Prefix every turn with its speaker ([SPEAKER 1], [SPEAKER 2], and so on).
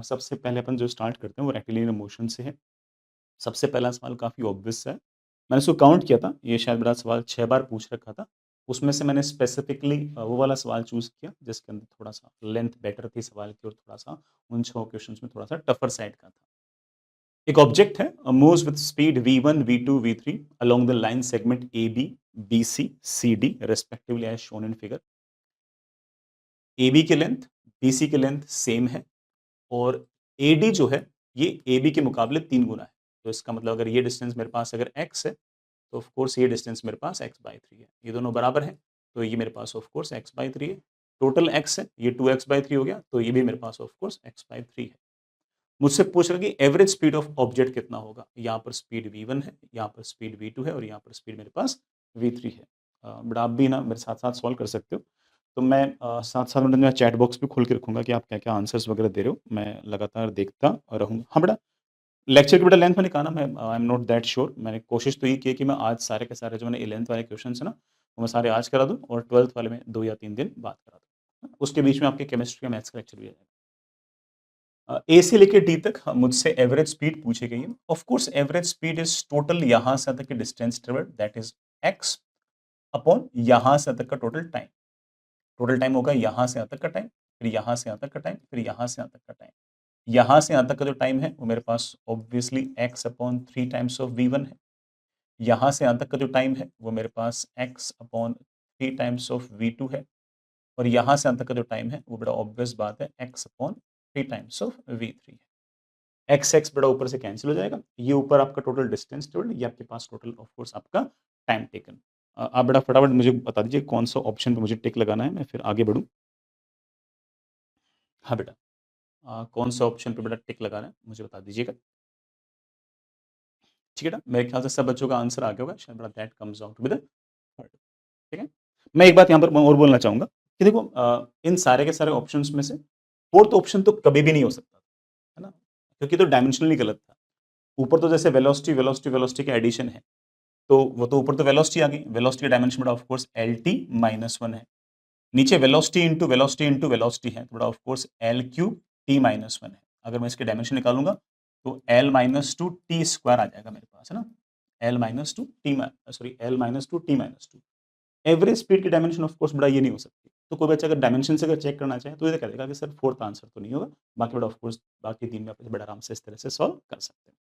[SPEAKER 1] सबसे पहले अपन जो स्टार्ट करते हैं वो रेक्टिलिनियर मोशन से है। सबसे पहला सवाल काफ़ी ऑब्वियस है। मैंने इसको काउंट किया था, ये शायद मेरा सवाल 6 बार पूछ रखा था। उसमें से मैंने स्पेसिफिकली वो वाला सवाल चूज़ किया जिसके अंदर थोड़ा-सा लेंथ बेटर थी सवाल की और थोड़ा-सा उन 6 क्वेश्चन्स में थोड़ा-सा टफ़र साइड का था। एक ऑब्जेक्ट है moves with speed v1, v2, v3 along the line segment AB, BC, CD respectively as shown in figure. AB की लेंथ, BC की लेंथ सेम है और AD जो है ये AB के मुकाबले 3 गुना है। तो इसका मतलब अगर ये डिस्टेंस मेरे पास अगर x है, तो ऑफ कोर्स ये डिस्टेंस मेरे पास x/3 है। ये दोनों बराबर हैं, तो ये मेरे पास ऑफ कोर्स x/3 है। टोटल x है, ये 2x/3 हो गया, तो ये भी मेरे पास ऑफ कोर्स x/3 है। मुझसे पूछ रहा है कि एवरेज स्पीड ऑफ ऑब्जेक्ट कितना होगा? यहाँ पर स्पीड v1 है, यहाँ पर स्पीड v2 है और यहाँ पर स्पीड मेरे पास v3 है। बट आप भी ना मेरे साथ-साथ सॉल्व कर सकते हो। तो मैं साथ-साथ में मैं चैट बॉक्स भी खोल के रखूँगा कि आप क्या-क्या आंसर्स वगैरह दे रहे हो। मैं लगातार देखता रहूँगा। हाँ बेटा, लेक्चर की बेटा लेंथ मैंने कहा ना, मैं I am not that sure. मैंने कोशिश तो ये की है कि मैं आज सारे के सारे जो मैंने 11th वाले क्वेश्चन्स हैं ना, वो मैं सारे आज करा दूँ और 12th वाले में 2 या 3 दिन बाद करा दूँ। उसके बीच में आपके केमिस्ट्री या मैथ्स का लेक्चर भी आ जाएगा। ए से लेके डी तक मुझसे एवरेज स्पीड पूछी गई है। Of course average speed is total यहाँ से तक की distance travelled, that is x upon यहाँ से तक का टोटल टाइम। टोटल टाइम होगा यहाँ से यहाँ तक का टाइम, फिर यहाँ से यहाँ तक का टाइम, फिर यहाँ से यहाँ तक का टाइम। यहाँ से यहाँ तक का जो टाइम है वो मेरे पास obviously x upon 3 times of v1 है। यहाँ से यहाँ तक का जो टाइम है वो मेरे पास x upon 3 times of v2 है और यहाँ से यहाँ तक का जो टाइम है वो बड़ा ऑब्वियस बात है x upon 3 times of v3 है। एक्स एक्स बड़ा ऊपर से कैंसिल हो जाएगा। ये ऊपर आपका टोटल डिस्टेंस ट्रेवल्ड, ये आपके पास टोटल ऑफ कोर्स आपका टाइम टेकन। आप बड़ा फटाफट मुझे बता दीजिए कौन सा ऑप्शन पे मुझे टिक लगाना है, मैं फिर आगे बढ़ूँ। हाँ बेटा, कौन सा ऑप्शन पे बेटा टिक लगाना है मुझे बता दीजिएगा। ठीक है ना? मेरे ख्याल से सब बच्चों का आंसर आ गया होगा, शायद बेटा that comes out to be the third. ठीक है? मैं एक बात यहाँ पर मैं और बोलना चाहूँगा कि देखो इन सारे के सारे ऑप्शंस में से फोर्थ ऑप्शन तो कभी भी नहीं हो सकता, है ना? क्योंकि तो डायमेंशनली गलत था। ऊपर तो जैसे वेलोसिटी, वेलोसिटी, वेलोसिटी का एडिशन है, तो वो तो ऊपर तो वेलोसिटी आ गई। वेलोसिटी का डायमेंशन बड़ा ऑफ कोर्स LT-1 है। नीचे velocity into velocity into velocity है, तो बड़ा ऑफ कोर्स L3T-1 है। अगर मैं इसके डायमेंशन निकालूँगा तो L-2T² आ जाएगा मेरे पास, है ना? L-2T-2 एवरेज स्पीड की डायमेंशन ऑफ कोर्स बड़ा ये नहीं हो सकती। तो कोई बच्चा अगर डायमेंशन से अगर चेक करना चाहे तो ये कह देगा कि सर फोर्थ आंसर तो नहीं होगा। बाकी बड़ा ऑफ कोर्स बाकी 3 में आप बड़ा आराम से इस तरह से सॉल्व कर सकते हैं।